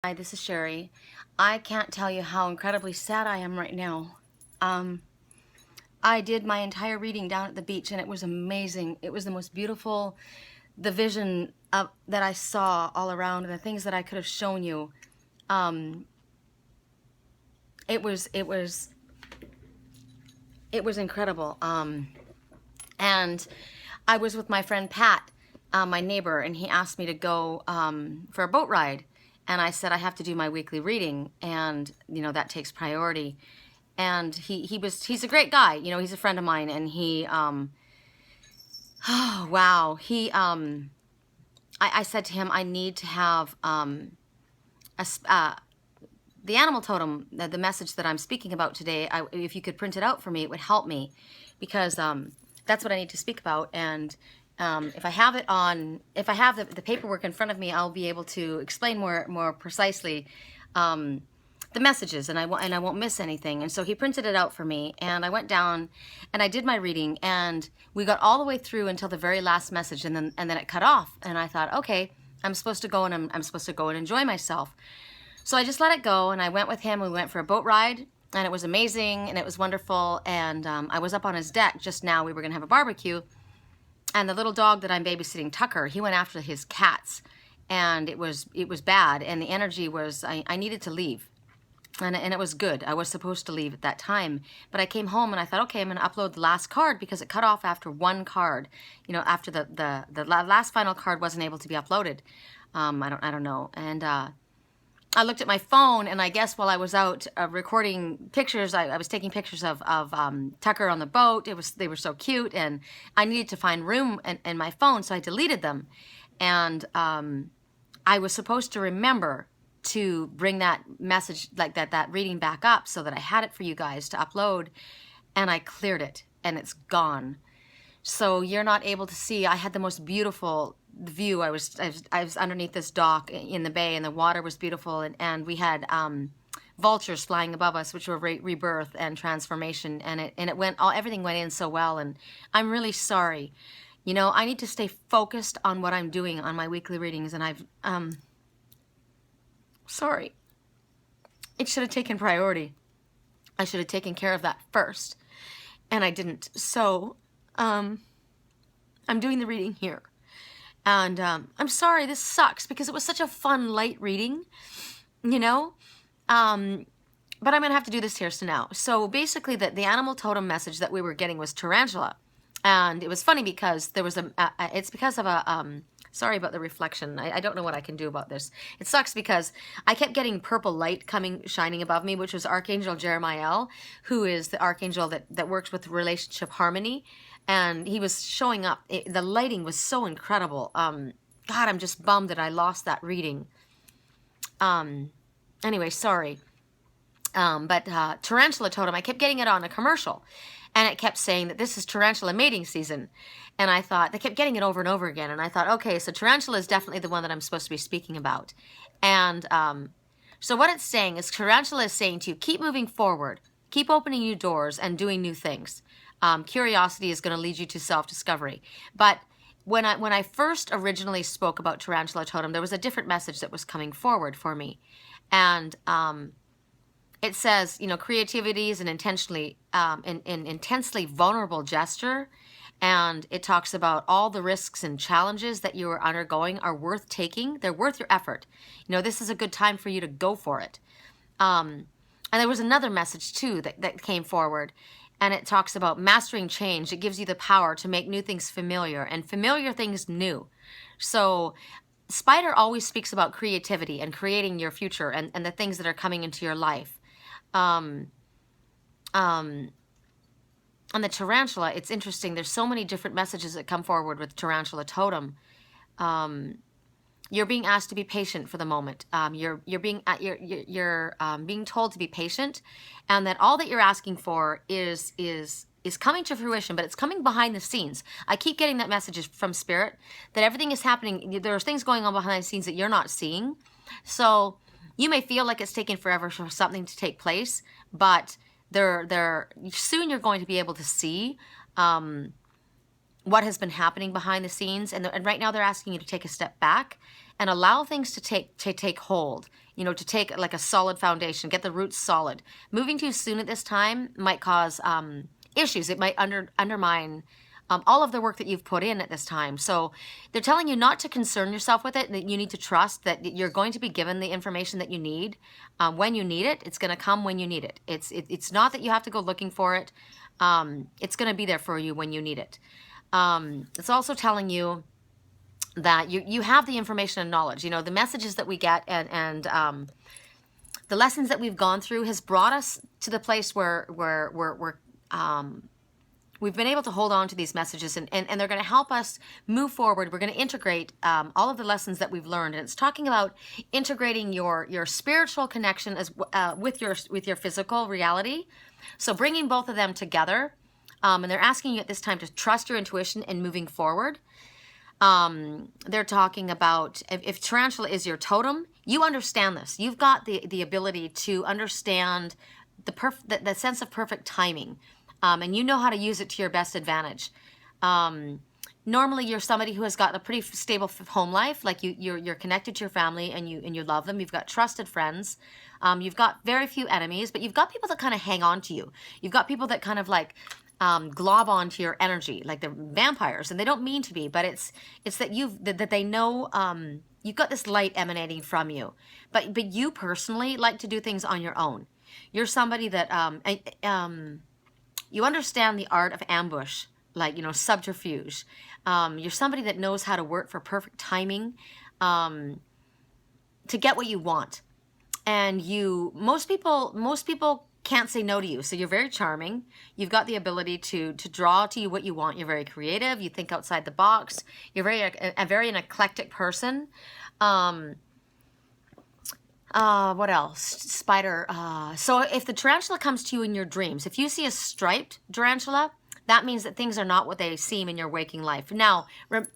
Hi, this is Sherri. I can't tell you how incredibly sad I am right now. Um, I did my entire reading down at the beach and it was amazing. It was the most beautiful, the vision that I saw all around and the things that I could have shown you. Um, it was, it was, it was incredible. And I was with my friend Pat, my neighbor, and he asked me to go for a boat ride. And I said, I have to do my weekly reading, and that takes priority. And he's a great guy. He's a friend of mine, and oh wow, I said to him, I need to have the animal totem, the message that I'm speaking about today. If you could print it out for me, it would help me, because that's what I need to speak about. And if I have the paperwork in front of me, I'll be able to explain more precisely the messages, and I won't miss anything. And so he printed it out for me, and I went down and I did my reading, and we got all the way through until the very last message, and then it cut off. And I thought, okay, I'm supposed to go and I'm supposed to go and enjoy myself. So I just let it go, and I went with him. We went for a boat ride, and it was amazing, and it was wonderful. And I was up on his deck just now. We were going to have a barbecue, and the little dog that I'm babysitting, Tucker, he went after his cats, and it was bad, and the energy was, I needed to leave. And it was good. I was supposed to leave at that time. But I came home and I thought, okay, I'm going to upload the last card, because it cut off after one card. After the last final card wasn't able to be uploaded. I don't know. And I looked at my phone, and I guess while I was out recording pictures, I was taking pictures of Tucker on the boat. They were so cute, and I needed to find room in my phone, so I deleted them. And I was supposed to remember to bring that message, like that reading back up, so that I had it for you guys to upload, and I cleared it, and it's gone. So you're not able to see. I had the most beautiful view. I was underneath this dock in the bay, and the water was beautiful, and we had vultures flying above us, which were rebirth and transformation, and everything went in so well. And I'm really sorry. I need to stay focused on what I'm doing on my weekly readings, and I've sorry. It should have taken priority. I should have taken care of that first, and I didn't. So I'm doing the reading here. And I'm sorry, this sucks, because it was such a fun, light reading, but I'm going to have to do this here now. So basically, the animal totem message that we were getting was tarantula. And it was funny because there was it's because of sorry about the reflection. I don't know what I can do about this. It sucks because I kept getting purple light shining above me, which was Archangel Jeremiah, who is the archangel that works with relationship harmony. And he was showing up. The lighting was so incredible. God, I'm just bummed that I lost that reading. Anyway, sorry. But tarantula totem, I kept getting it on a commercial. And it kept saying that this is tarantula mating season. And I thought, they kept getting it over and over again. And I thought, okay, so tarantula is definitely the one that I'm supposed to be speaking about. And so what it's saying is, tarantula is saying to you, keep moving forward. Keep opening new doors and doing new things. Curiosity is going to lead you to self-discovery. But when I first originally spoke about tarantula totem, there was a different message that was coming forward for me. And it says, creativity is an intensely vulnerable gesture, and it talks about all the risks and challenges that you are undergoing are worth taking. They're worth your effort. This is a good time for you to go for it. And there was another message too that came forward, and it talks about mastering change. It gives you the power to make new things familiar, and familiar things new. So Spider always speaks about creativity and creating your future and the things that are coming into your life. On the tarantula, it's interesting. There's so many different messages that come forward with tarantula totem. You're being asked to be patient for the moment. You're being told to be patient, and that all that you're asking for is coming to fruition, but it's coming behind the scenes. I keep getting that message from Spirit that everything is happening. There's things going on behind the scenes that you're not seeing. So you may feel like it's taking forever for something to take place, but soon you're going to be able to see what has been happening behind the scenes. And right now they're asking you to take a step back and allow things to take hold, you know, to take like a solid foundation, get the roots solid. Moving too soon at this time might cause issues. It might undermine all of the work that you've put in at this time. So they're telling you not to concern yourself with it, that you need to trust that you're going to be given the information that you need when you need it. It's going to come when you need it. It's not that you have to go looking for it. It's going to be there for you when you need it. It's also telling you that you have the information and knowledge. You know, the messages that we get and the lessons that we've gone through has brought us to the place where we've been able to hold on to these messages, and they're going to help us move forward. We're going to integrate all of the lessons that we've learned, and it's talking about integrating your spiritual connection as with your physical reality. So bringing both of them together, and they're asking you at this time to trust your intuition in moving forward. They're talking about if tarantula is your totem, you understand this. You've got the ability to understand the sense of perfect timing. And you know how to use it to your best advantage. Normally, you're somebody who has got a pretty stable home life. Like you're connected to your family and you love them. You've got trusted friends. You've got very few enemies, but you've got people that kind of hang on to you. You've got people that kind of like glob onto your energy, like they're vampires, and they don't mean to be, but it's that they know you've got this light emanating from you. But you personally like to do things on your own. You're somebody that you understand the art of ambush, like, you know, subterfuge. You're somebody that knows how to work for perfect timing to get what you want. And most people can't say no to you. So you're very charming. You've got the ability to draw to you what you want. You're very creative. You think outside the box. You're a very eclectic person. What else? Spider. So if the tarantula comes to you in your dreams, if you see a striped tarantula, that means that things are not what they seem in your waking life. Now,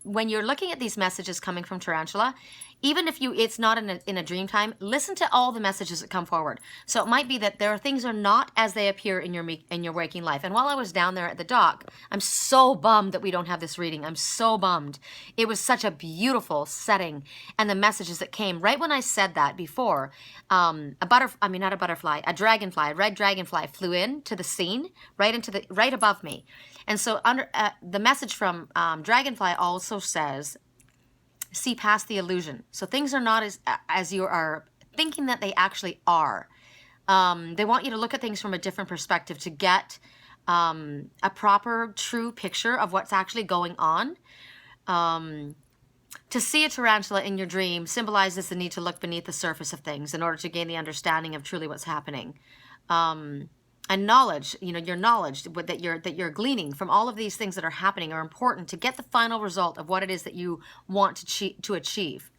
when you're looking at these messages coming from tarantula, even if it's not in a dream time, listen to all the messages that come forward. So it might be that there are things are not as they appear in your waking life. And while I was down there at the dock, I'm so bummed that we don't have this reading. I'm so bummed. It was such a beautiful setting, and the messages that came right when I said that before, a red dragonfly flew in to the scene right above me. And so the message from Dragonfly also says, see past the illusion. So things are not as you are thinking that they actually are. They want you to look at things from a different perspective to get a proper, true picture of what's actually going on. To see a tarantula in your dream symbolizes the need to look beneath the surface of things in order to gain the understanding of truly what's happening. And knowledge, you know, your knowledge that you're gleaning from all of these things that are happening are important to get the final result of what it is that you want to achieve.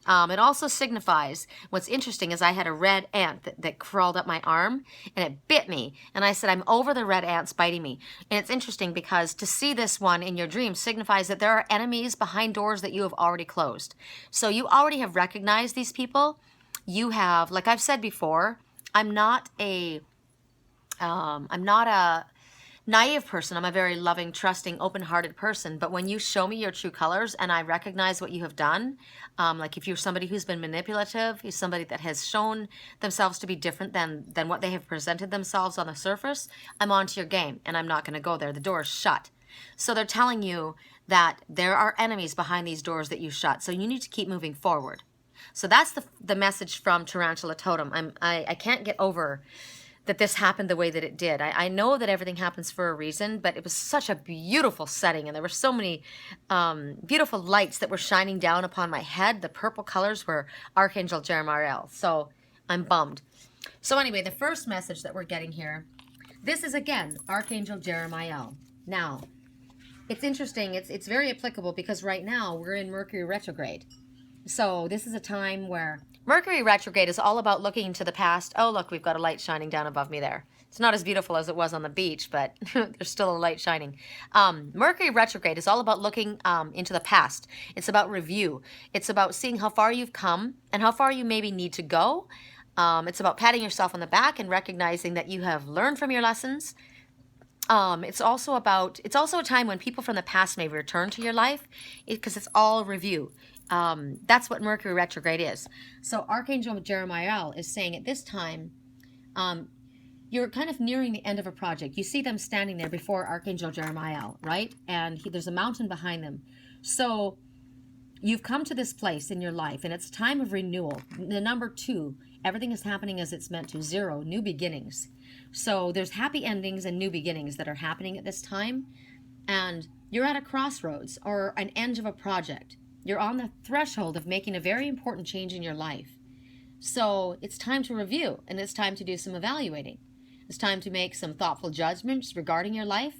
It also signifies, what's interesting is I had a red ant that crawled up my arm and it bit me. And I said, I'm over the red ants biting me. And it's interesting because to see this one in your dream signifies that there are enemies behind doors that you have already closed. So you already have recognized these people. You have, like I've said before, I'm not a naive person. I'm a very loving, trusting, open-hearted person. But when you show me your true colors and I recognize what you have done, like if you're somebody who's been manipulative, you're somebody that has shown themselves to be different than what they have presented themselves on the surface, I'm onto your game and I'm not going to go there. The door is shut. So they're telling you that there are enemies behind these doors that you shut. So you need to keep moving forward. So that's the message from Tarantula Totem. I can't get over that this happened the way that it did. I know that everything happens for a reason, but it was such a beautiful setting, and there were so many beautiful lights that were shining down upon my head. The purple colors were Archangel Jeremiah. So I'm bummed. So anyway, the first message that we're getting here, this is again Archangel Jeremiah. Now, it's interesting. It's very applicable because right now we're in Mercury retrograde. So this is a time where Mercury retrograde is all about looking to the past. Oh, look, we've got a light shining down above me there. It's not as beautiful as it was on the beach, but there's still a light shining. Mercury retrograde is all about looking into the past. It's about review. It's about seeing how far you've come and how far you maybe need to go. It's about patting yourself on the back and recognizing that you have learned from your lessons. It's also a time when people from the past may return to your life because it's all review. That's what Mercury retrograde is. So Archangel Jeremiah is saying at this time, you're kind of nearing the end of a project. You see them standing there before Archangel Jeremiah, right? And there's a mountain behind them. So you've come to this place in your life, and it's a time of renewal. The number 2, everything is happening as it's meant to. 0, new beginnings. So there's happy endings and new beginnings that are happening at this time. And you're at a crossroads or an end of a project. You're on the threshold of making a very important change in your life. So it's time to review, and it's time to do some evaluating. It's time to make some thoughtful judgments regarding your life.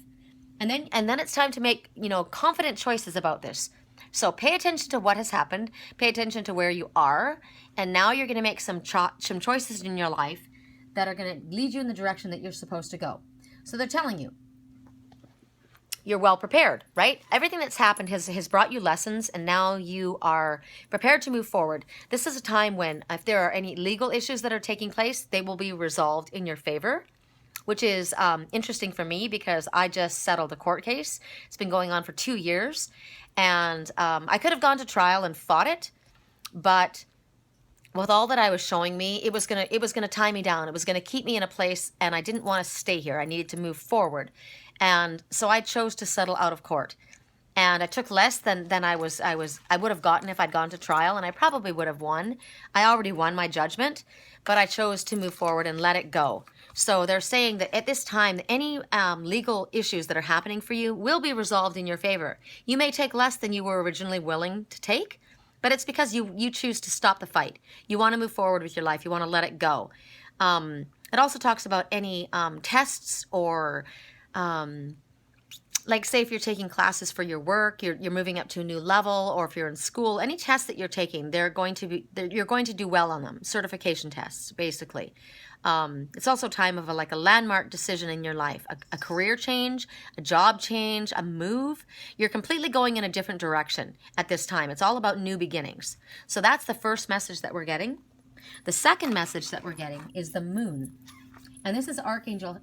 And then it's time to make, confident choices about this. So pay attention to what has happened. Pay attention to where you are. And now you're going to make some choices in your life that are going to lead you in the direction that you're supposed to go. So they're telling you, you're well prepared, right? Everything that's happened has brought you lessons, and now you are prepared to move forward. This is a time when, if there are any legal issues that are taking place, they will be resolved in your favor, which is interesting for me because I just settled a court case. It's been going on for 2 years, and I could have gone to trial and fought it, but with all that I was showing me, it was gonna tie me down. It was gonna keep me in a place, and I didn't want to stay here. I needed to move forward. And so I chose to settle out of court. And I took less than I would have gotten if I'd gone to trial, and I probably would have won. I already won my judgment, but I chose to move forward and let it go. So they're saying that at this time, any legal issues that are happening for you will be resolved in your favor. You may take less than you were originally willing to take, but it's because you choose to stop the fight. You want to move forward with your life. You want to let it go. It also talks about any tests or like say if you're taking classes for your work, you're moving up to a new level, or if you're in school, any tests that you're taking, you're going to do well on them. Certification tests, basically. It's also time of a landmark decision in your life, a career change, a job change, a move. You're completely going in a different direction at this time. It's all about new beginnings. So that's the first message that we're getting. The second message that we're getting is the moon. And this is Archangel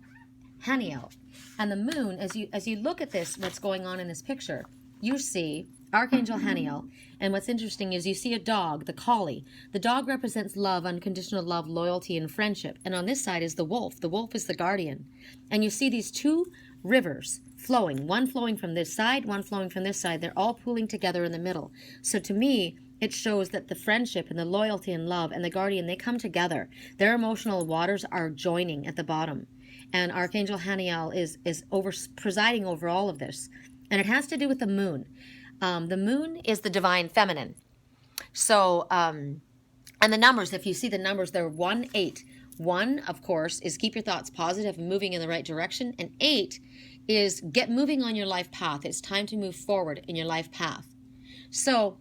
Haniel. And the moon, as you look at this, what's going on in this picture, you see Archangel Haniel. And what's interesting is you see a dog, the collie. The dog represents love, unconditional love, loyalty, and friendship. And on this side is the wolf. The wolf is the guardian. And you see these 2 rivers flowing, one flowing from this side, one flowing from this side. They're all pooling together in the middle. So to me, it shows that the friendship and the loyalty and love and the guardian, they come together. Their emotional waters are joining at the bottom. And Archangel Haniel is presiding over all of this. And it has to do with the moon. The moon is the divine feminine. So, and the numbers, if you see the numbers, they're 1, 8. 1, of course, is keep your thoughts positive and moving in the right direction. And 8 is get moving on your life path. It's time to move forward in your life path. So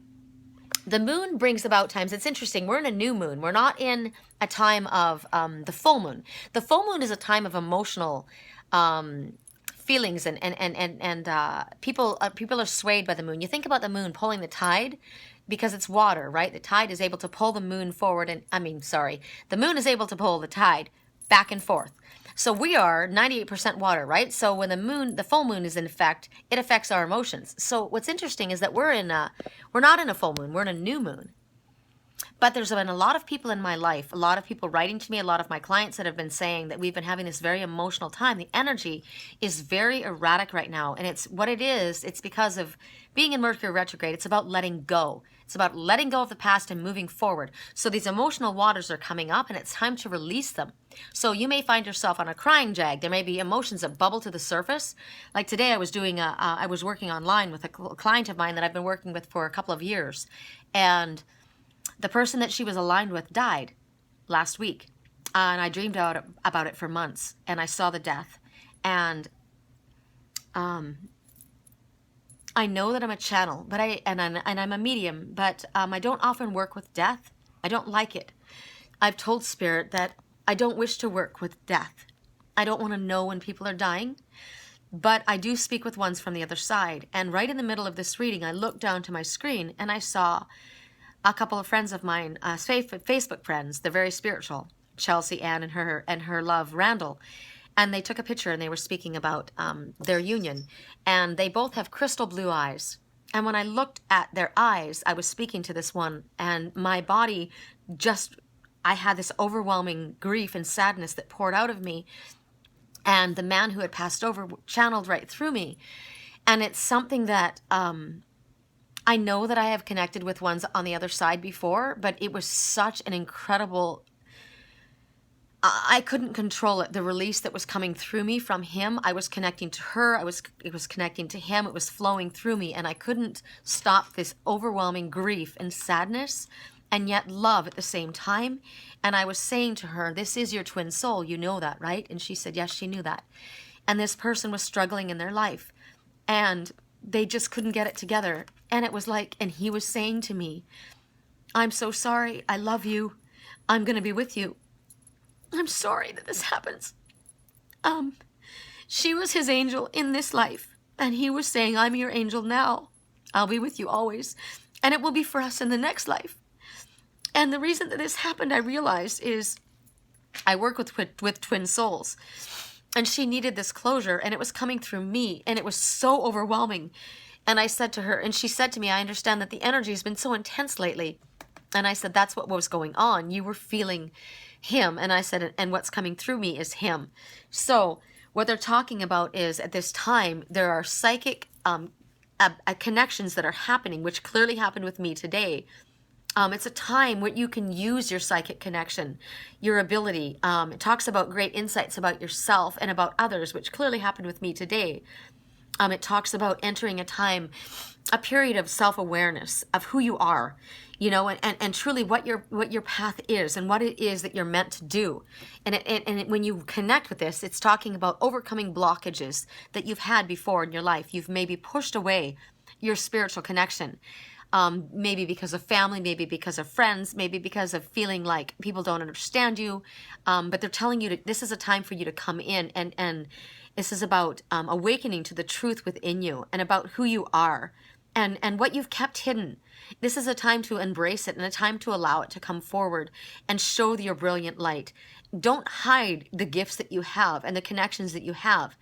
the moon brings about times. It's interesting. We're in a new moon. We're not in a time of the full moon. The full moon is a time of emotional feelings, and people are swayed by the moon. You think about the moon pulling the tide because it's water, right? The tide is able to pull the moon forward, the moon is able to pull the tide back and forth. So we are 98% water, right? So when the full moon is in effect, it affects our emotions. So what's interesting is that we're not in a full moon, we're in a new moon. But there's been a lot of people in my life, a lot of people writing to me, a lot of my clients that have been saying that we've been having this very emotional time. The energy is very erratic right now. And it's because of being in Mercury retrograde. It's about letting go. It's about letting go of the past and moving forward. So these emotional waters are coming up, and it's time to release them. So you may find yourself on a crying jag. There may be emotions that bubble to the surface. Like today I was working online with a client of mine that I've been working with for a couple of years. And the person that she was aligned with died last week. And I dreamed about it for months. And I saw the death. And I know that I'm a channel, but I'm a medium, but I don't often work with death. I don't like it. I've told Spirit that I don't wish to work with death. I don't want to know when people are dying. But I do speak with ones from the other side. And right in the middle of this reading, I looked down to my screen and I saw a couple of friends of mine, Facebook friends. They're very spiritual. Chelsea Ann and her love Randall. And they took a picture and they were speaking about their union. And they both have crystal blue eyes. And when I looked at their eyes, I was speaking to this one, and my body just, I had this overwhelming grief and sadness that poured out of me. And the man who had passed over channeled right through me. And it's something that I know that I have connected with ones on the other side before, but it was such an incredible, I couldn't control it. The release that was coming through me from him, I was connecting to her, it was connecting to him, it was flowing through me, and I couldn't stop this overwhelming grief and sadness, and yet love at the same time. And I was saying to her, this is your twin soul, you know that, right? And she said, yes, she knew that. And this person was struggling in their life, and they just couldn't get it together. And it was like, and he was saying to me, I'm so sorry, I love you, I'm going to be with you. I'm sorry that this happens. She was his angel in this life, and he was saying, I'm your angel now. I'll be with you always, and it will be for us in the next life. And the reason that this happened, I realized, is I work with twin souls, and she needed this closure, and it was coming through me, and it was so overwhelming. And I said to her, and she said to me, I understand that the energy has been so intense lately. And I said, that's what was going on. You were feeling him. And I said, and what's coming through me is him. So what they're talking about is, at this time, there are psychic connections that are happening, which clearly happened with me today. It's a time where you can use your psychic connection, your ability. It talks about great insights about yourself and about others, which clearly happened with me today. It talks about entering a time, a period of self-awareness of who you are, you know, and truly what your path is and what it is that you're meant to do. And when you connect with this, it's talking about overcoming blockages that you've had before in your life. You've maybe pushed away your spiritual connection. Maybe because of family, maybe because of friends, maybe because of feeling like people don't understand you. But they're telling you this is a time for you to come in, and this is about awakening to the truth within you and about who you are and what you've kept hidden. This is a time to embrace it and a time to allow it to come forward and show your brilliant light. Don't hide the gifts that you have and the connections that you have.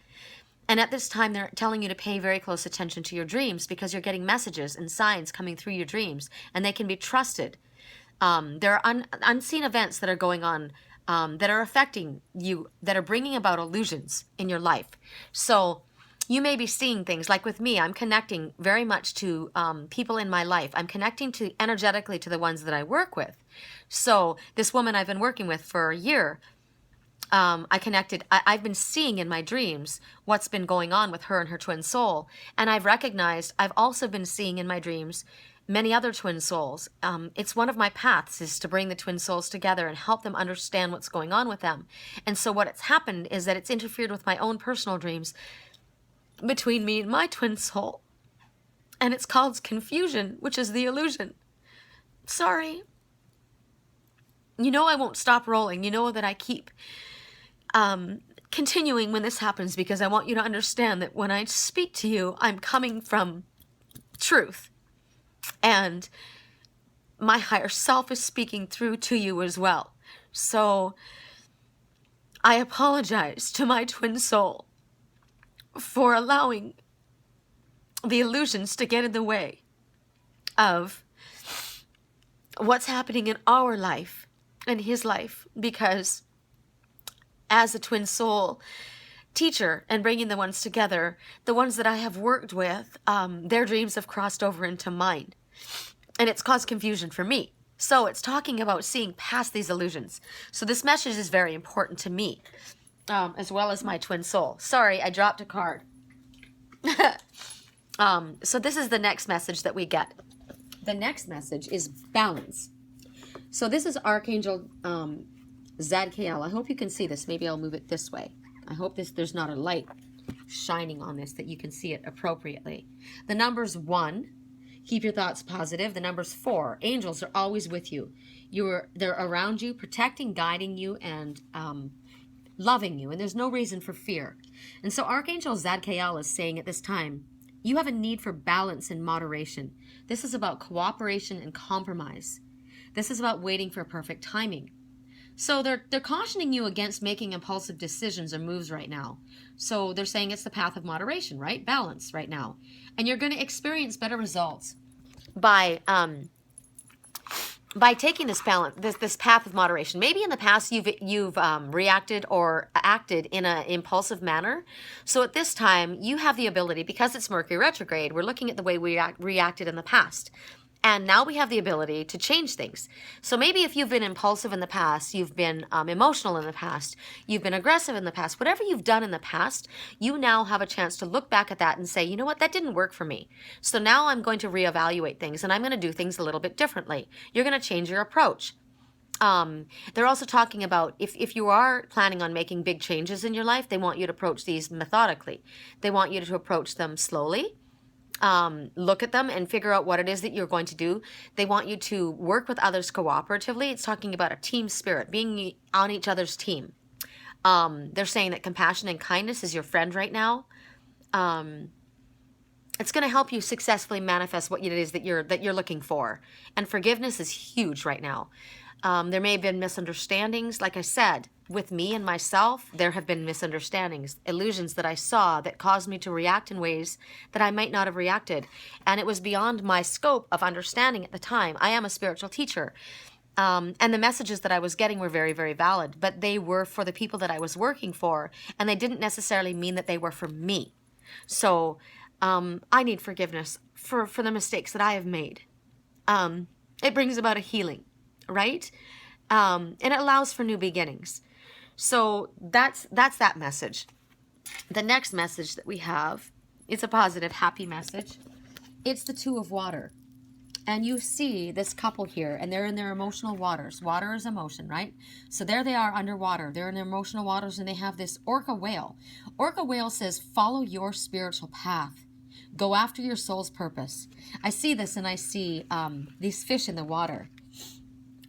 And at this time, they're telling you to pay very close attention to your dreams, because you're getting messages and signs coming through your dreams, and they can be trusted. There are unseen events that are going on that are affecting you, that are bringing about illusions in your life. So you may be seeing things like with me. I'm connecting very much to people in my life. I'm connecting to energetically to the ones that I work with. So this woman I've been working with for a year, I've been seeing in my dreams what's been going on with her and her twin soul. And I've recognized I've also been seeing in my dreams many other twin souls. It's one of my paths is to bring the twin souls together and help them understand what's going on with them. And so what it's happened is that it's interfered with my own personal dreams between me and my twin soul. And it's called confusion, which is the illusion. Sorry. You know I won't stop rolling. You know that I keep continuing when this happens, because I want you to understand that when I speak to you, I'm coming from truth. And my higher self is speaking through to you as well. So I apologize to my twin soul for allowing the illusions to get in the way of what's happening in our life and his life, because as a twin soul teacher and bringing the ones together, the ones that I have worked with, their dreams have crossed over into mine, and it's caused confusion for me. So it's talking about seeing past these illusions. So this message is very important to me, as well as my twin soul. Sorry, I dropped a card. So this is the next message that we get. The next message is balance. So this is Archangel Zadkiel. I hope you can see this. Maybe I'll move it this way. I hope there's not a light shining on this, that you can see it appropriately. The number's 1. Keep your thoughts positive. The number's 4. Angels are always with you. They're around you, protecting, guiding you, and loving you. And there's no reason for fear. And so Archangel Zadkiel is saying at this time, you have a need for balance and moderation. This is about cooperation and compromise. This is about waiting for perfect timing. So they're cautioning you against making impulsive decisions or moves right now. So they're saying it's the path of moderation, right? Balance right now. And you're going to experience better results by taking this balance, this path of moderation. Maybe in the past you've reacted or acted in an impulsive manner. So at this time you have the ability, because it's Mercury retrograde, we're looking at the way we reacted in the past. And now we have the ability to change things. So maybe if you've been impulsive in the past, you've been emotional in the past, you've been aggressive in the past, whatever you've done in the past, you now have a chance to look back at that and say, you know what, that didn't work for me. So now I'm going to reevaluate things and I'm going to do things a little bit differently. You're going to change your approach. They're also talking about if you are planning on making big changes in your life, they want you to approach these methodically. They want you to approach them slowly. Look at them and figure out what it is that you're going to do. They want you to work with others cooperatively. It's talking about a team spirit, being on each other's team. They're saying that compassion and kindness is your friend right now. It's going to help you successfully manifest what it is that you're looking for. And forgiveness is huge right now. There may have been misunderstandings. Like I said, with me and myself, there have been misunderstandings, illusions that I saw that caused me to react in ways that I might not have reacted. And it was beyond my scope of understanding at the time. I am a spiritual teacher. And the messages that I was getting were very, very valid, but they were for the people that I was working for, and they didn't necessarily mean that they were for me. So I need forgiveness for the mistakes that I have made. It brings about a healing, right? And it allows for new beginnings. So that's that message. The next message that we have, it's a positive, happy message. It's the Two of Water. And you see this couple here, and they're in their emotional waters. Water is emotion, right? So there they are underwater. They're in their emotional waters, and they have this orca whale. Orca whale says, follow your spiritual path. Go after your soul's purpose. I see this, and I see these fish in the water.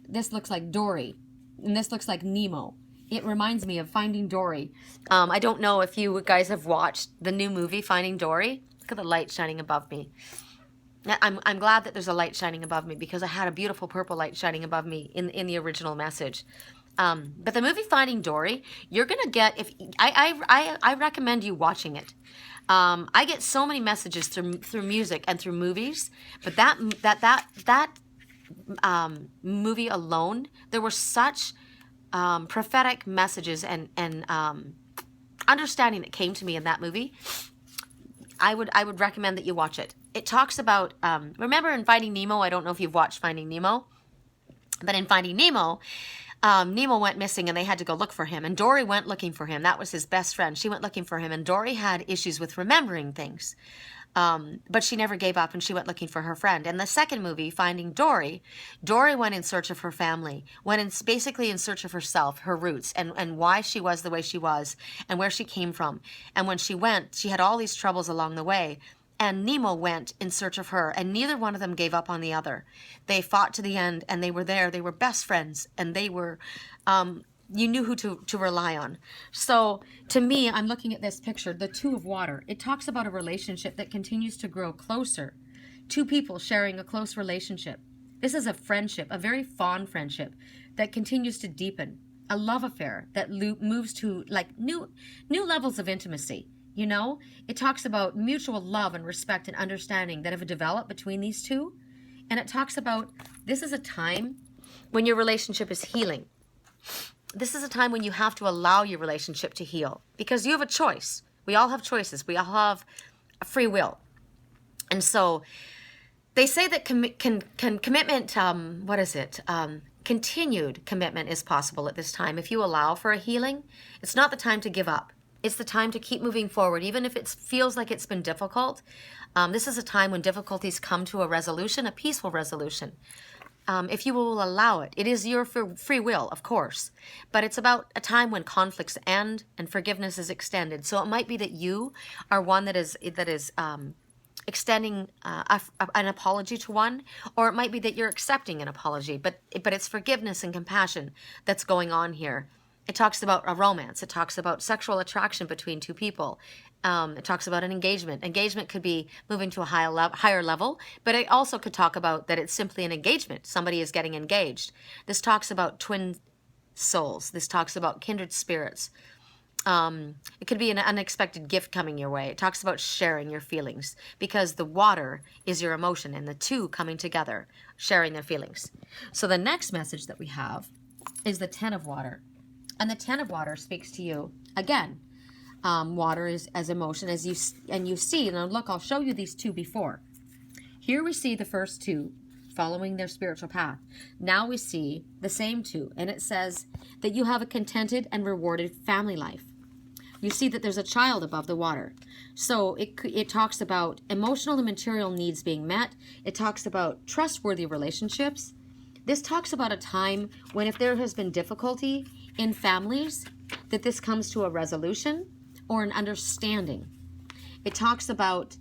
This looks like Dory, and this looks like Nemo. It reminds me of Finding Dory. I don't know if you guys have watched the new movie, Finding Dory. Look at the light shining above me. I'm glad that there's a light shining above me, because I had a beautiful purple light shining above me in the original message. But the movie Finding Dory, you're gonna get, I recommend you watching it. I get so many messages through music and through movies, but that movie alone, there were such prophetic messages and understanding that came to me in that movie. I would recommend that you watch it. It talks about, remember in Finding Nemo, I don't know if you've watched Finding Nemo, but in Finding Nemo, Nemo went missing and they had to go look for him. And Dory went looking for him. That was his best friend. She went looking for him, and Dory had issues with remembering things. But she never gave up, and she went looking for her friend. In the second movie, Finding Dory, Dory went in search of her family, basically in search of herself, her roots, and why she was the way she was, and where she came from. And when she went, she had all these troubles along the way. And Nemo went in search of her, and neither one of them gave up on the other. They fought to the end, and they were there. They were best friends, and they were, you knew who to rely on. So to me, I'm looking at this picture, the Two of Water. It talks about a relationship that continues to grow closer. Two people sharing a close relationship. This is a friendship, a very fond friendship that continues to deepen. A love affair that moves to like new levels of intimacy. You know, it talks about mutual love and respect and understanding that have developed between these two. And it talks about this is a time when your relationship is healing. This is a time when you have to allow your relationship to heal, because you have a choice. We all have choices. We all have a free will. And so they say that commitment, continued commitment is possible at this time. If you allow for a healing, it's not the time to give up. It's the time to keep moving forward, even if it feels like it's been difficult. This is a time when difficulties come to a resolution, a peaceful resolution. If you will allow it. It is your free will, of course. But it's about a time when conflicts end and forgiveness is extended. So it might be that you are one that is extending an apology to one, or it might be that you're accepting an apology. But it's forgiveness and compassion that's going on here. It talks about a romance. It talks about sexual attraction between two people. It talks about an engagement. Engagement could be moving to a higher level, but it also could talk about that it's simply an engagement. Somebody is getting engaged. This talks about twin souls. This talks about kindred spirits. It could be an unexpected gift coming your way. It talks about sharing your feelings, because the water is your emotion, and the two coming together, sharing their feelings. So the next message that we have is the Ten of Water. And the Ten of Water speaks to you again. Water is as emotion, as you see. Now look, I'll show you these two before. Here we see the first two following their spiritual path. Now we see the same two, and it says that you have a contented and rewarded family life. You see that there's a child above the water. So it talks about emotional and material needs being met. It talks about trustworthy relationships. This talks about a time when, if there has been difficulty in families, that this comes to a resolution or an understanding. It talks about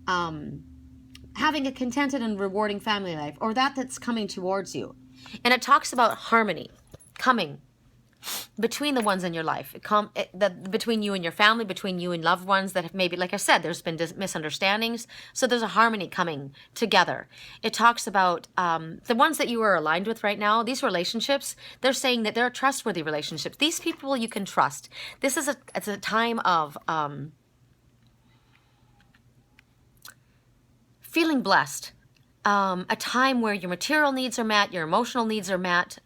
having a contented and rewarding family life, or that's coming towards you. And it talks about harmony coming between the ones in your life, between you and your family, between you and loved ones that have maybe, like I said, there's been misunderstandings. So there's a harmony coming together. It talks about the ones that you are aligned with right now, these relationships, they're saying that they're trustworthy relationships. These people you can trust. This is it's a time of feeling blessed, a time where your material needs are met, your emotional needs are met.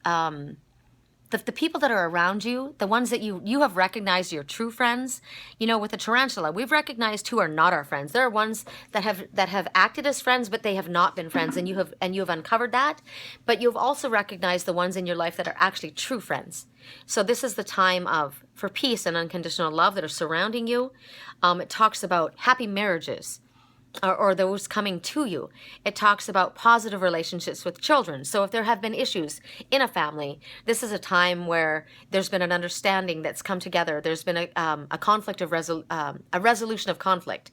The people that are around you, the ones that you have recognized your true friends, with the tarantula, we've recognized who are not our friends. There are ones that have acted as friends, but they have not been friends, and you have uncovered that. But you've also recognized the ones in your life that are actually true friends. So this is the time for peace and unconditional love that are surrounding you. It talks about happy marriages. Or those coming to you. It talks about positive relationships with children. So if there have been issues in a family, this is a time where there's been an understanding that's come together. There's been a conflict of a resolution of conflict.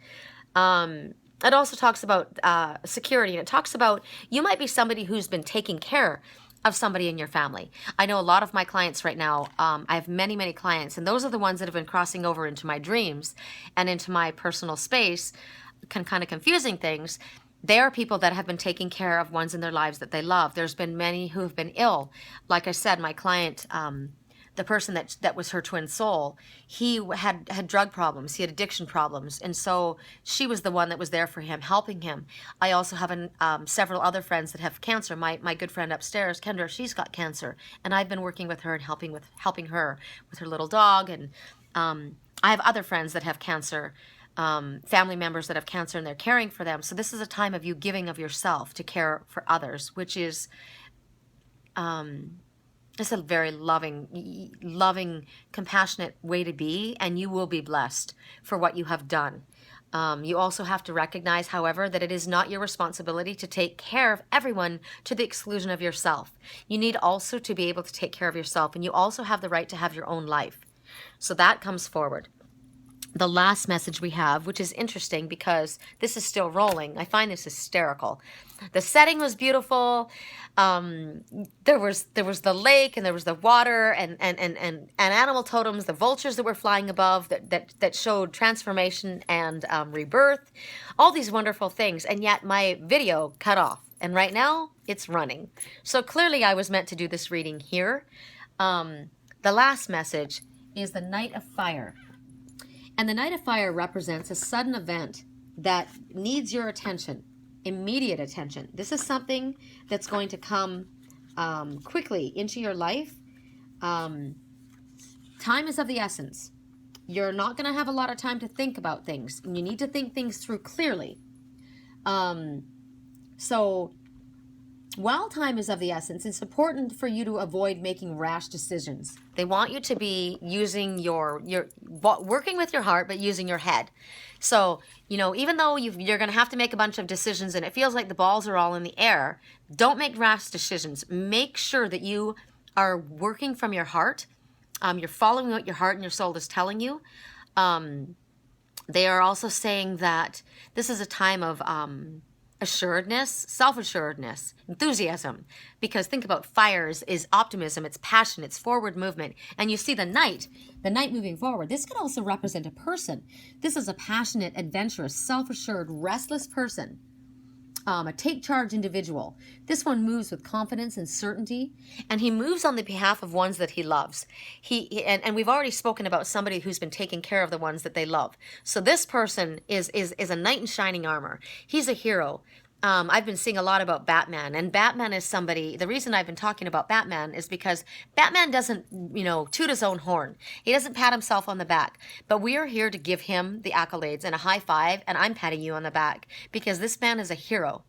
It also talks about security, and it talks about you might be somebody who's been taking care of somebody in your family. I know a lot of my clients right now. I have many, many clients, and those are the ones that have been crossing over into my dreams and into my personal space. Kind of confusing things. They are people that have been taking care of ones in their lives that they love. There's been many who have been ill. Like I said, my client, the person that was her twin soul, he had drug problems. He had addiction problems. And so she was the one that was there for him, helping him. I also have several other friends that have cancer. My good friend upstairs, Kendra, she's got cancer. And I've been working with her and helping her with her little dog. And I have other friends that have cancer. Family members that have cancer, and they're caring for them. So this is a time of you giving of yourself to care for others, which is just a very loving, compassionate way to be, and you will be blessed for what you have done. You also have to recognize, however, that it is not your responsibility to take care of everyone to the exclusion of yourself. You need also to be able to take care of yourself, and you also have the right to have your own life. So that comes forward. The last message we have, which is interesting because this is still rolling. I find this hysterical. The setting was beautiful. There was the lake, and there was the water, and animal totems, the vultures that were flying above that showed transformation and rebirth. All these wonderful things, and yet my video cut off, and right now it's running. So clearly I was meant to do this reading here. The last message is the Knight of Fire. And the Knight of Fire represents a sudden event that needs your attention, immediate attention. This is something that's going to come quickly into your life. Time is of the essence. You're not going to have a lot of time to think about things. And you need to think things through clearly. So while time is of the essence, it's important for you to avoid making rash decisions. They want you to be using working with your heart, but using your head. So, even though you're going to have to make a bunch of decisions and it feels like the balls are all in the air, don't make rash decisions. Make sure that you are working from your heart. You're following what your heart and your soul is telling you. They are also saying that this is a time of assuredness, self-assuredness, enthusiasm. Because think about fire is optimism, it's passion, it's forward movement. And you see the knight moving forward. This could also represent a person. This is a passionate, adventurous, self-assured, restless person. a take charge individual. This one moves with confidence and certainty. And he moves on the behalf of ones that he loves. And we've already spoken about somebody who's been taking care of the ones that they love. So this person is a knight in shining armor. He's a hero. I've been seeing a lot about Batman, and Batman is somebody. The reason I've been talking about Batman is because Batman doesn't, toot his own horn. He doesn't pat himself on the back. But we are here to give him the accolades and a high five, and I'm patting you on the back because this man is a hero.